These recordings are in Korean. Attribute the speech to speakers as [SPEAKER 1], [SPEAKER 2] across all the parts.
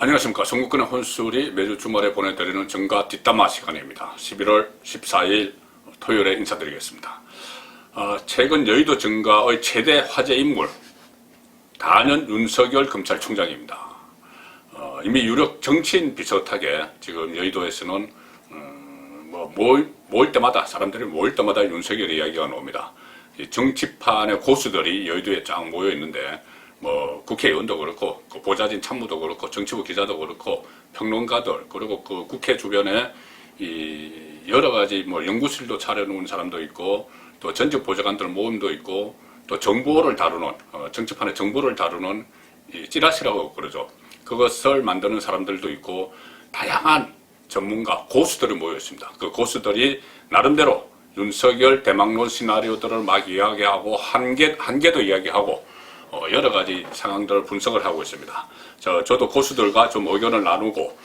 [SPEAKER 1] 안녕하십니까. 송국근의 혼술이 매주 주말에 보내드리는 정가 뒷담화 시간입니다. 11월 14일 토요일에 인사드리겠습니다. 최근 여의도 정가의 최대 화제 인물 단연 윤석열 검찰총장입니다. 이미 유력 정치인 비슷하게 지금 여의도에서는 모일 때마다 사람들이 모일 때마다 윤석열 이야기가 나옵니다. 정치판의 고수들이 여의도에 쫙 모여 있는데 국회의원도 그렇고 보좌진 참모도 그렇고 정치부 기자도 그렇고 평론가들 그리고 그 국회 주변에 여러 가지 연구실도 차려놓은 사람도 있고 또 전직 보좌관들 모임도 있고 또 정보를 다루는 정치판의 정보를 다루는 찌라시라고 그러죠. 그것을 만드는 사람들도 있고 다양한 전문가 고수들이 모여 있습니다. 그 고수들이 나름대로 윤석열 대망론 시나리오들을 막 이야기하고 한계도 이야기하고 여러 가지 상황들을 분석을 하고 있습니다. 저도 고수들과 좀 의견을 나누고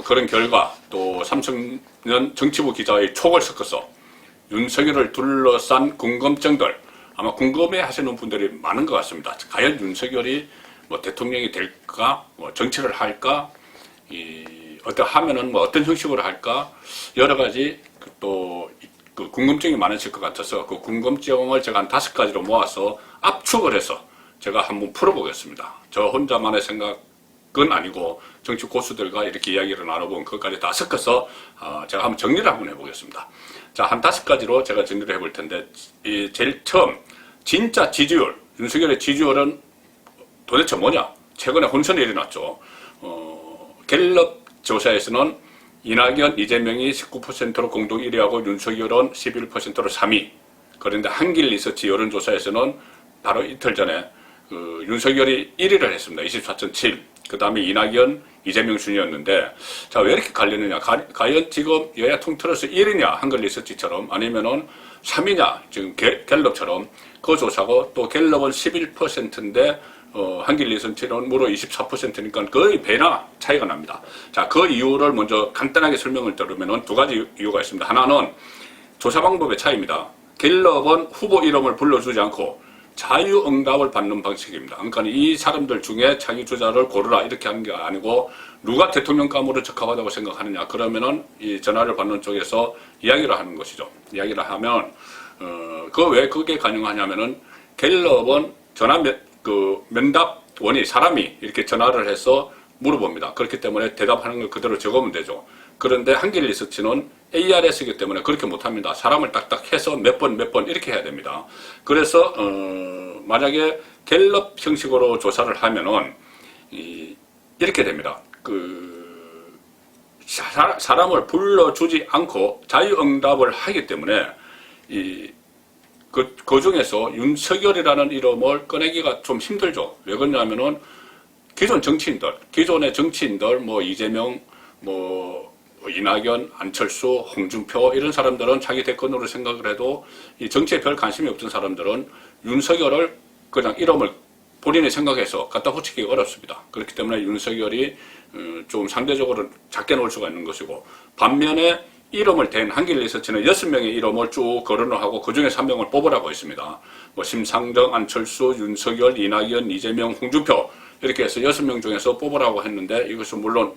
[SPEAKER 1] 그런 결과 또 삼성년 정치부 기자의 촉을 섞어서 윤석열을 둘러싼 궁금증들 아마 궁금해 하시는 분들이 많은 것 같습니다. 과연 윤석열이 대통령이 될까, 정치를 할까, 하면은 어떤 형식으로 할까, 여러 가지 또 그 궁금증이 많으실 것 같아서 그 궁금증을 제가 한 5가지로 모아서 압축을 해서 제가 한번 풀어보겠습니다. 저 혼자만의 생각은 아니고 정치 고수들과 이렇게 이야기를 나눠본 것까지 다 섞어서 제가 한번 정리를 한번 해보겠습니다. 자, 한 5가지로 제가 정리를 해볼 텐데 제일 처음 진짜 지지율, 윤석열의 지지율은 도대체 뭐냐? 최근에 혼선이 일어났죠. 갤럽 조사에서는 이낙연, 이재명이 19%로 공동 1위하고 윤석열은 11%로 3위. 그런데 한길리서치 여론조사에서는 바로 이틀 전에 윤석열이 1위를 했습니다. 24.7. 그 다음에 이낙연, 이재명 순이었는데, 자, 왜 이렇게 갈리느냐. 과연 지금 여야 통틀어서 1위냐, 한글 리서치처럼, 아니면은 3위냐, 지금 갤럽처럼, 그 조사고, 또 갤럽은 11%인데, 한길 리서치는 무려 24%니까 거의 배나 차이가 납니다. 자, 그 이유를 먼저 간단하게 설명을 드리면은 2가지 이유가 있습니다. 하나는 조사 방법의 차이입니다. 갤럽은 후보 이름을 불러주지 않고, 자유응답을 받는 방식입니다. 그러니까 이 사람들 중에 자기 주자를 고르라 이렇게 하는 게 아니고 누가 대통령감으로 적합하다고 생각하느냐 그러면은 이 전화를 받는 쪽에서 이야기를 하는 것이죠. 이야기를 하면 왜 그게 가능하냐면은 갤럽은 면답원이 사람이 이렇게 전화를 해서 물어봅니다. 그렇기 때문에 대답하는 걸 그대로 적으면 되죠. 그런데 한길 리서치는 ARS이기 때문에 그렇게 못합니다. 사람을 딱딱 해서 몇 번 이렇게 해야 됩니다. 그래서 만약에 갤럽 형식으로 조사를 하면은 이렇게 됩니다. 사람을 불러주지 않고 자유응답을 하기 때문에 그 중에서 윤석열이라는 이름을 꺼내기가 좀 힘들죠. 왜 그러냐면은 기존의 정치인들 이재명 이낙연, 안철수, 홍준표 이런 사람들은 자기 대권으로 생각을 해도 이 정치에 별 관심이 없던 사람들은 윤석열을 그냥 이름을 본인이 생각해서 갖다 붙이기가 어렵습니다. 그렇기 때문에 윤석열이 좀 상대적으로 작게 놓을 수가 있는 것이고 반면에 이름을 댄 한길 리서치는 6명의 이름을 쭉 거론을 하고 그 중에 3명을 뽑으라고 했습니다. 심상정, 안철수, 윤석열, 이낙연, 이재명, 홍준표 이렇게 해서 6명 중에서 뽑으라고 했는데 이것은 물론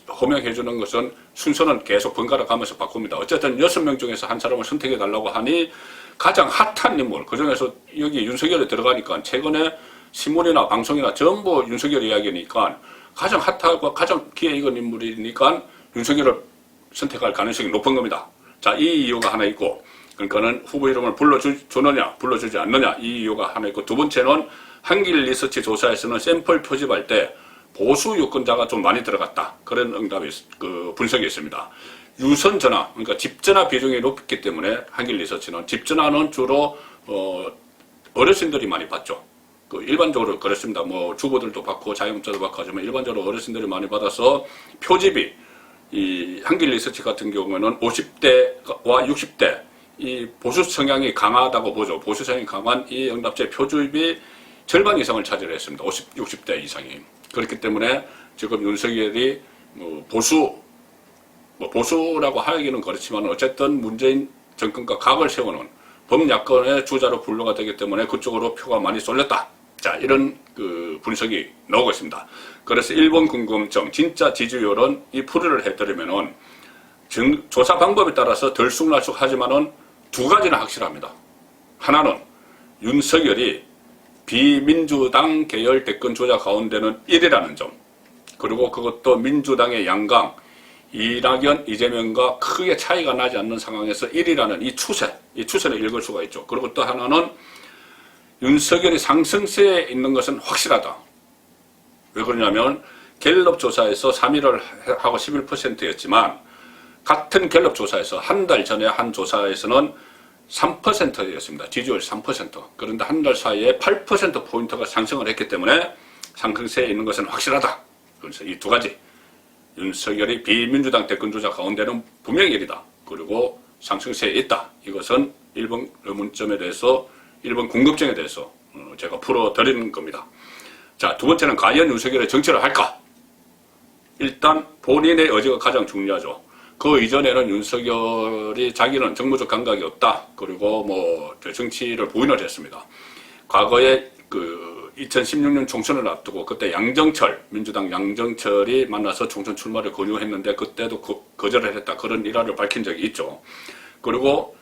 [SPEAKER 1] 호명해주는 것은 순서는 계속 번갈아 가면서 바꿉니다. 어쨌든 6명 중에서 한 사람을 선택해달라고 하니 가장 핫한 인물, 그 중에서 여기 윤석열이 들어가니까 최근에 신문이나 방송이나 전부 윤석열 이야기니까 가장 핫하고 가장 기회 익은 인물이니까 윤석열을 선택할 가능성이 높은 겁니다. 자, 이 이유가 하나 있고, 그러니까는 후보 이름을 불러주느냐, 불러주지 않느냐, 이 이유가 하나 있고, 2번째는 한길 리서치 조사에서는 샘플 표집할 때 보수 유권자가 좀 많이 들어갔다. 그런 분석이 있습니다. 유선 전화, 그러니까 집전화 비중이 높기 때문에 한길 리서치는 집전화는 주로 어르신들이 많이 받죠. 일반적으로 그렇습니다. 주부들도 받고 자영업자도 받고 하지만 일반적으로 어르신들이 많이 받아서 표집이 이 한길 리서치 같은 경우에는 50대와 60대 이 보수 성향이 강하다고 보죠. 보수 성향이 강한 이 응답자의 표집이 절반 이상을 차지했습니다. 60대 이상이. 그렇기 때문에 지금 윤석열이 보수라고 하기는 그렇지만 어쨌든 문재인 정권과 각을 세우는 범야권의 주자로 분류가 되기 때문에 그쪽으로 표가 많이 쏠렸다. 자, 이런 그 분석이 나오고 있습니다. 그래서 1번 궁금증, 진짜 지지율은 이 풀이를 해드리면은 조사 방법에 따라서 들쑥날쑥 하지만은 두 가지는 확실합니다. 하나는 윤석열이 비민주당 계열 대권 주자 가운데는 1위라는 점. 그리고 그것도 민주당의 양강, 이낙연, 이재명과 크게 차이가 나지 않는 상황에서 1위라는 이 추세를 읽을 수가 있죠. 그리고 또 하나는 윤석열이 상승세에 있는 것은 확실하다. 왜 그러냐면 갤럽 조사에서 3위를 하고 11%였지만 같은 갤럽 조사에서 한 달 전에 한 조사에서는 3%였습니다. 지지율 3%. 그런데 한 달 사이에 8%포인트가 상승을 했기 때문에 상승세에 있는 것은 확실하다. 그래서 이 두 가지. 윤석열이 비민주당 대권주자 가운데는 분명히 1위다. 그리고 상승세에 있다. 이것은 1번 의문점에 대해서 1번 궁금증에 대해서 제가 풀어드리는 겁니다. 자, 두 번째는 과연 윤석열이 정치를 할까? 일단 본인의 의지가 가장 중요하죠. 그 이전에는 윤석열이 자기는 정무적 감각이 없다. 그리고 뭐 정치를 부인을 했습니다. 과거에 그 2016년 총선을 앞두고 그때 양정철, 민주당 양정철이 만나서 총선 출마를 권유했는데 그때도 거절을 했다. 그런 일화를 밝힌 적이 있죠. 그리고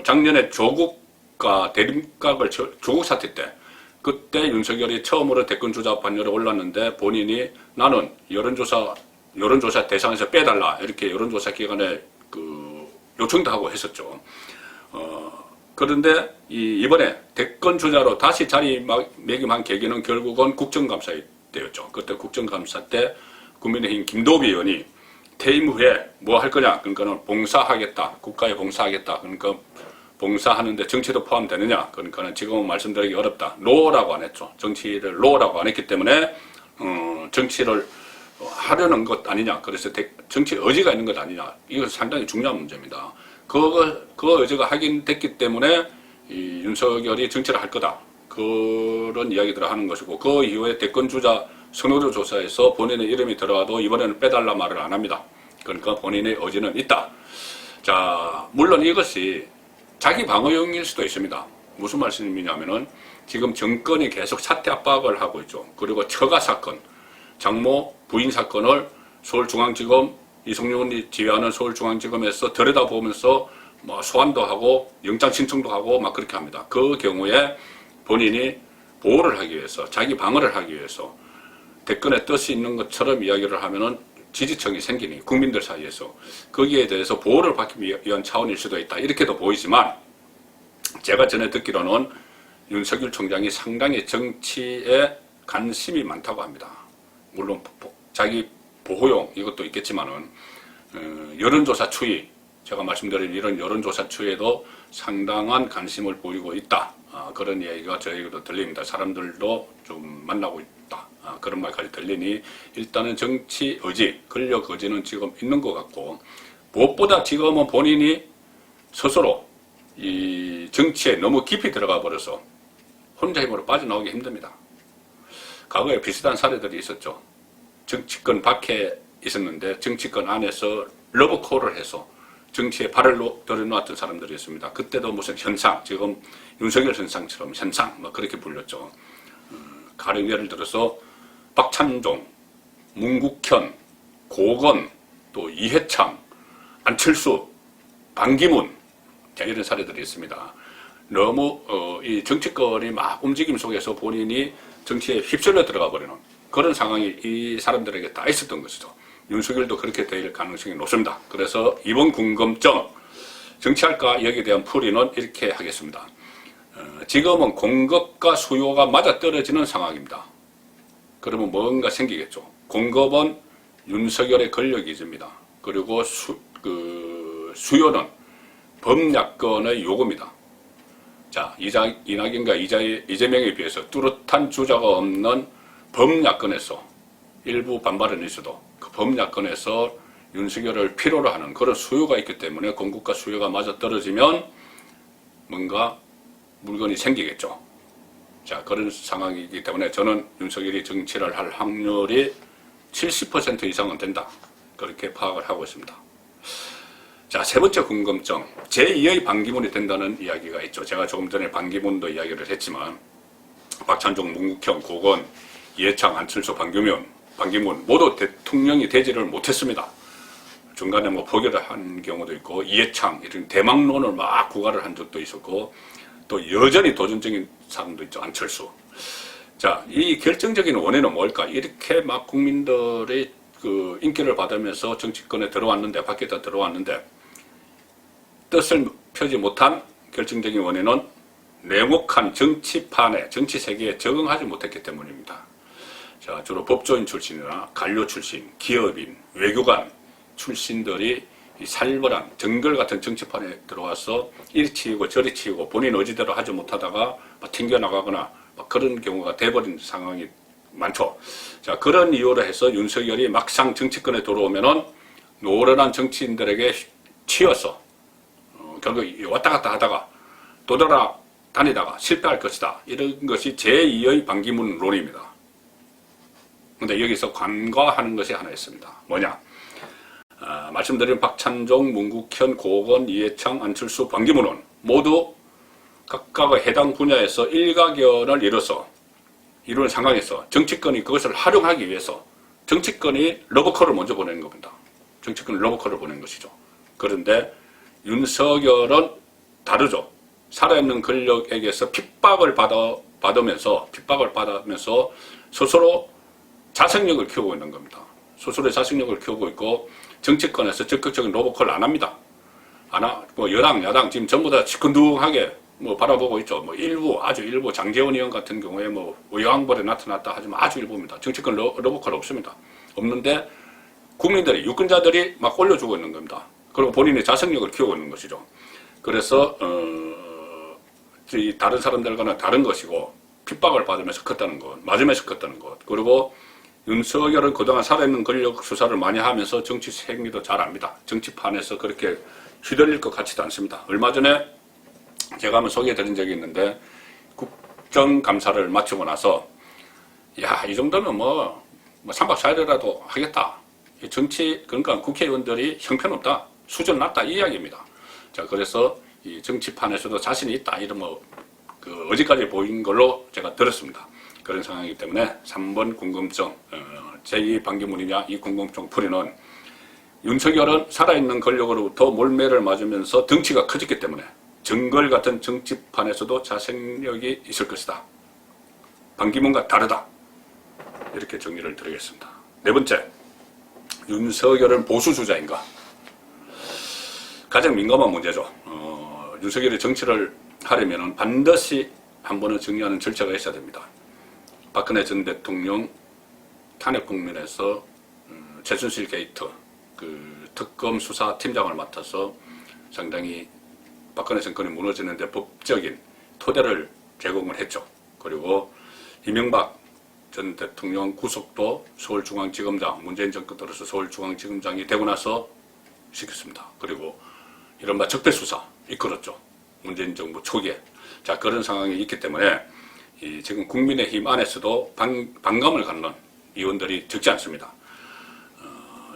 [SPEAKER 1] 작년에 조국과 대립각을 조국 사태 때 그때 윤석열이 처음으로 대권주자 반열에 올랐는데 본인이 나는 여론조사 대상에서 빼달라 이렇게 여론조사 기관에 그 요청도 하고 했었죠. 그런데 이번에 대권 주자로 다시 자리매김한 계기는 결국은 국정감사 때였죠. 그때 국정감사 때 국민의힘 김도비 의원이 퇴임 후에 뭐 할 거냐? 그러니까는 봉사하겠다. 국가에 봉사하겠다. 그러니까 봉사하는데 정치도 포함되느냐? 그러니까는 지금은 말씀드리기 어렵다. 노라고 안 했죠. 정치를 노라고 안 했기 때문에 정치를 하려는 것 아니냐. 그래서 정치 의지가 있는 것 아니냐. 이거 상당히 중요한 문제입니다. 그 의지가 확인됐기 때문에 이 윤석열이 정치를 할 거다. 그런 이야기들을 하는 것이고 그 이후에 대권주자 선호도 조사에서 본인의 이름이 들어가도 이번에는 빼달라 말을 안 합니다. 그러니까 본인의 의지는 있다. 자, 물론 이것이 자기 방어용일 수도 있습니다. 무슨 말씀이냐면은 지금 정권이 계속 사퇴 압박을 하고 있죠. 그리고 처가 사건, 장모 부인 사건을 서울중앙지검 이성윤이 지휘하는 서울중앙지검에서 들여다보면서 뭐 소환도 하고 영장 신청도 하고 막 그렇게 합니다. 그 경우에 본인이 보호를 하기 위해서 자기 방어를 하기 위해서 대권에 뜰 수 있는 것처럼 이야기를 하면은 지지층이 생기니 국민들 사이에서 거기에 대해서 보호를 받기 위한 차원일 수도 있다. 이렇게도 보이지만 제가 전에 듣기로는 윤석열 총장이 상당히 정치에 관심이 많다고 합니다. 물론 자기 보호용 이것도 있겠지만은 여론조사 추이 제가 말씀드린 이런 여론조사 추이에도 상당한 관심을 보이고 있다. 그런 이야기가 저에게도 들립니다. 사람들도 좀 만나고 있다. 그런 말까지 들리니 일단은 정치 의지, 권력 의지는 지금 있는 것 같고 무엇보다 지금은 본인이 스스로 이 정치에 너무 깊이 들어가 버려서 혼자 힘으로 빠져나오기 힘듭니다. 과거에 비슷한 사례들이 있었죠. 정치권 밖에 있었는데 정치권 안에서 러브콜을 해서 정치에 발을 들여놓았던 사람들이 있습니다. 그때도 무슨 현상, 지금 윤석열 현상처럼 현상 뭐 그렇게 불렸죠. 가령 예를 들어서 박찬종, 문국현, 고건, 또 이해창, 안철수, 반기문 이런 사례들이 있습니다. 너무 이 정치권이 막 움직임 속에서 본인이 정치에 휩쓸려 들어가 버리는 그런 상황이 이 사람들에게 다 있었던 것이죠. 윤석열도 그렇게 될 가능성이 높습니다. 그래서 이번 궁금증, 정치할까 여기에 대한 풀이는 이렇게 하겠습니다. 지금은 공급과 수요가 맞아떨어지는 상황입니다. 그러면 뭔가 생기겠죠. 공급은 윤석열의 권력 위주입니다. 그리고 수요는 범야권의 요구입니다. 자, 이낙연과 이재명에 비해서 뚜렷한 주자가 없는 범야권에서 일부 반발은 있어도 그 범야권에서 윤석열을 필요로 하는 그런 수요가 있기 때문에 공급과 수요가 맞아떨어지면 뭔가 물건이 생기겠죠. 자, 그런 상황이기 때문에 저는 윤석열이 정치를 할 확률이 70% 이상은 된다. 그렇게 파악을 하고 있습니다. 자, 세 번째 궁금증. 제2의 반기문이 된다는 이야기가 있죠. 제가 조금 전에 반기문도 이야기를 했지만 박찬종, 문국현, 고건, 이해창, 안철수, 반기문 모두 대통령이 되지를 못했습니다. 중간에 뭐 포기를 한 경우도 있고, 이해창 이런 대망론을 막 구가를 한 적도 있었고, 또 여전히 도전적인 사람도 있죠. 안철수. 자, 이 결정적인 원인은 뭘까? 이렇게 막 국민들의 그 인기를 받으면서 정치권에 들어왔는데, 밖에다 들어왔는데, 뜻을 펴지 못한 결정적인 원인은 냉혹한 정치판에, 정치 세계에 적응하지 못했기 때문입니다. 자, 주로 법조인 출신이나 관료 출신, 기업인, 외교관 출신들이 이 살벌한 정글 같은 정치판에 들어와서 이리 치이고 저리 치이고 본인 의지대로 하지 못하다가 막 튕겨나가거나 막 그런 경우가 돼버린 상황이 많죠. 자, 그런 이유로 해서 윤석열이 막상 정치권에 들어오면은 노련한 정치인들에게 치여서 결국 왔다 갔다 하다가 돌아다니다가 실패할 것이다. 이런 것이 제2의 반기문론입니다. 근데 여기서 간과하는 것이 하나 있습니다. 뭐냐? 말씀드린 박찬종, 문국현, 고건, 이해창, 안철수, 반기문은 모두 각각의 해당 분야에서 일가견을 이루는 상황에서 정치권이 그것을 활용하기 위해서 정치권이 러브콜을 먼저 보내는 겁니다. 정치권이 러브콜을 보낸 것이죠. 그런데 윤석열은 다르죠. 살아있는 권력에게서 핍박을 받으면서 스스로 자생력을 키우고 있는 겁니다. 스스로의 자생력을 키우고 있고 정치권에서 적극적인 러브콜 안 합니다. 뭐 여당, 야당 지금 전부 다 시큰둥하게 뭐 바라보고 있죠. 뭐 아주 일부 장제원 의원 같은 경우에 뭐 의왕벌에 나타났다 하지만 아주 일부입니다. 정치권 러브콜 없습니다. 없는데 국민들이, 유권자들이 막 올려주고 있는 겁니다. 그리고 본인의 자생력을 키우고 있는 것이죠. 그래서 다른 사람들과는 다른 것이고 핍박을 받으면서 컸다는 것, 맞으면서 컸다는 것. 그리고 윤석열은 그동안 살아있는 권력 수사를 많이 하면서 정치 생리도 잘 압니다. 정치판에서 그렇게 휘둘릴 것 같지도 않습니다. 얼마 전에 제가 한번 소개해드린 적이 있는데 국정감사를 마치고 나서 이 정도면 뭐 3박 4일이라도 하겠다. 그러니까 국회의원들이 형편없다. 수준 낮다. 이 이야기입니다. 자, 그래서 이 정치판에서도 자신이 있다. 이런 어제까지 보인 걸로 제가 들었습니다. 그런 상황이기 때문에 3번 궁금증, 제2 반기문이냐 이 궁금증 풀이는 윤석열은 살아있는 권력으로부터 몰매를 맞으면서 덩치가 커졌기 때문에 정글 같은 정치판에서도 자생력이 있을 것이다. 반기문과 다르다. 이렇게 정리를 드리겠습니다. 네 번째, 윤석열은 보수주자인가? 가장 민감한 문제죠. 윤석열이 정치를 하려면 반드시 한 번은 정리하는 절차가 있어야 됩니다. 박근혜 전 대통령 탄핵 국면에서 최순실 게이트 특검 수사 팀장을 맡아서 상당히 박근혜 정권이 무너지는데 법적인 토대를 제공을 했죠. 그리고 이명박 전 대통령 구속도 서울중앙지검장, 문재인 정권 들어서 서울중앙지검장이 되고 나서 시켰습니다. 그리고 이른바 적폐수사 이끌었죠. 문재인 정부 초기에. 자, 그런 상황이 있기 때문에 지금 국민의힘 안에서도 반감을 갖는 의원들이 적지 않습니다.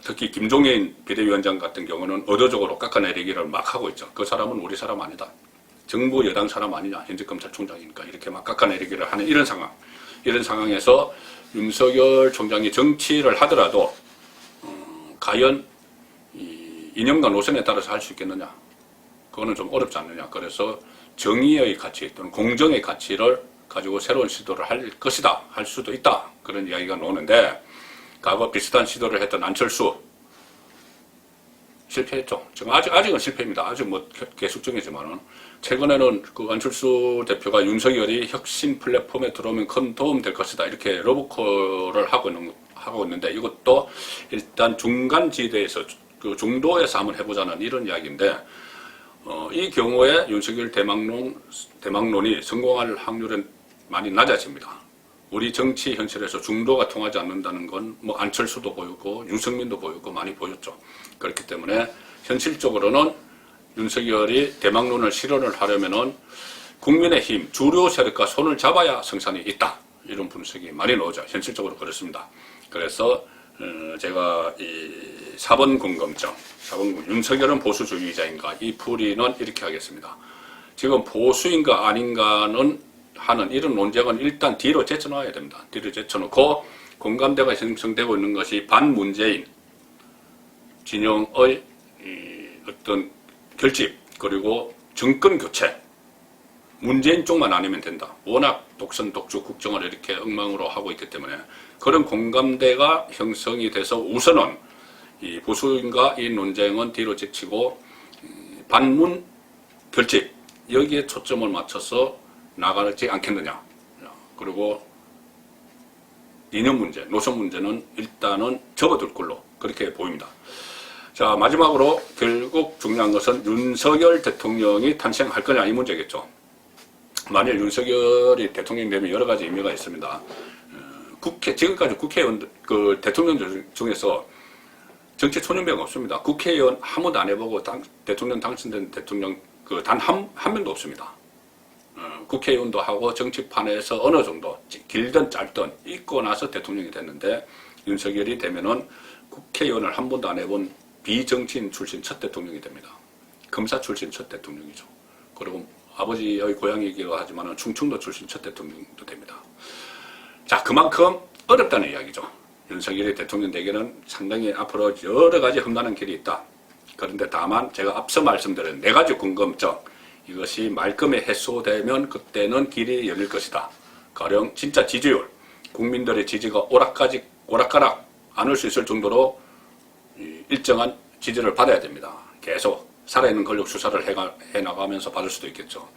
[SPEAKER 1] 특히 김종인 비대위원장 같은 경우는 의도적으로 깎아내리기를 막 하고 있죠. 그 사람은 우리 사람 아니다. 정부 여당 사람 아니냐. 현직 검찰총장이니까 이렇게 막 깎아내리기를 하는 이런 상황. 이런 상황에서 윤석열 총장이 정치를 하더라도 과연 이념과 노선에 따라서 할 수 있겠느냐. 그거는 좀 어렵지 않느냐. 그래서 정의의 가치 또는 공정의 가치를 가지고 새로운 시도를 할 것이다. 할 수도 있다. 그런 이야기가 나오는데 과거 비슷한 시도를 했던 안철수 실패했죠. 지금 아직은 실패입니다. 아직 계속 중이지만은 최근에는 그 안철수 대표가 윤석열이 혁신 플랫폼에 들어오면 큰 도움 될 것이다. 이렇게 러브콜을 하고 있는데 이것도 일단 중간 지대에서 그 중도에서 한번 해보자는 이런 이야기인데 이 경우에 윤석열 대망론이 성공할 확률은 많이 낮아집니다. 우리 정치 현실에서 중도가 통하지 않는다는 건 안철수도 보였고 윤석민도 보였고 많이 보였죠. 그렇기 때문에 현실적으로는 윤석열이 대망론을 실현을 하려면은 국민의힘 주류 세력과 손을 잡아야 성산이 있다. 이런 분석이 많이 나오죠. 현실적으로 그렇습니다. 그래서 제가 이 4번 궁금증, 윤석열은 보수주의자인가? 이 풀이는 이렇게 하겠습니다. 지금 보수인가 아닌가는 하는 이런 논쟁은 일단 뒤로 제쳐놓아야 됩니다. 뒤로 제쳐놓고 공감대가 형성되고 있는 것이 반문재인 진영의 어떤 결집 그리고 정권 교체 문재인 쪽만 아니면 된다. 워낙 독선 독주 국정을 이렇게 엉망으로 하고 있기 때문에 그런 공감대가 형성이 돼서 우선은 이 보수인과 이 논쟁은 뒤로 제치고 반문 결집 여기에 초점을 맞춰서 나가지 않겠느냐. 그리고 이념 문제, 노선 문제는 일단은 접어둘 걸로 그렇게 보입니다. 자, 마지막으로 결국 중요한 것은 윤석열 대통령이 탄생할 거냐 이 문제겠죠. 만일 윤석열이 대통령이 되면 여러 가지 의미가 있습니다. 지금까지 국회의원, 대통령 중에서 정치 초년배가 없습니다. 국회의원 한 번도 안 해보고 대통령 당선된 대통령 단 한 명도 없습니다. 국회의원도 하고 정치판에서 어느 정도 길든 짧든 있고 나서 대통령이 됐는데 윤석열이 되면은 국회의원을 한 번도 안 해본 비정치인 출신 첫 대통령이 됩니다. 검사 출신 첫 대통령이죠. 그리고 아버지의 고향이기도 하지만 충청도 출신 첫 대통령도 됩니다. 자, 그만큼 어렵다는 이야기죠. 윤석열이 대통령 되기는 상당히 앞으로 여러 가지 험난한 길이 있다. 그런데 다만 제가 앞서 말씀드린 4가지 궁금증 이것이 말끔히 해소되면 그때는 길이 열릴 것이다. 가령 진짜 지지율, 국민들의 지지가 오락가락 안 올 수 있을 정도로 일정한 지지를 받아야 됩니다. 계속 살아있는 권력 수사를 해나가면서 받을 수도 있겠죠.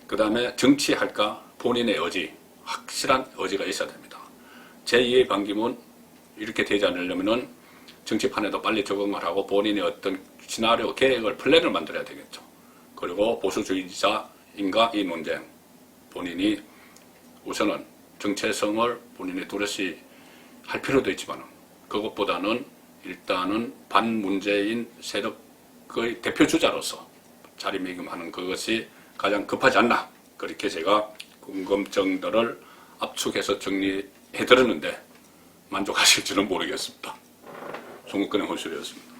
[SPEAKER 1] 그 다음에 정치할까 본인의 의지, 확실한 의지가 있어야 됩니다. 제2의 반기문 이렇게 되지 않으려면은 정치판에도 빨리 적응을 하고 본인의 어떤 시나리오, 계획을, 플랜을 만들어야 되겠죠. 그리고 보수주의자인가 이 논쟁, 본인이 우선은 정체성을 본인이 뚜렷이 할 필요도 있지만 그것보다는 일단은 반문재인 세력의 대표주자로서 자리매김하는 그것이 가장 급하지 않나 그렇게 제가 궁금증들을 압축해서 정리해드렸는데 만족하실지는 모르겠습니다. 송국근의 혼술이었습니다.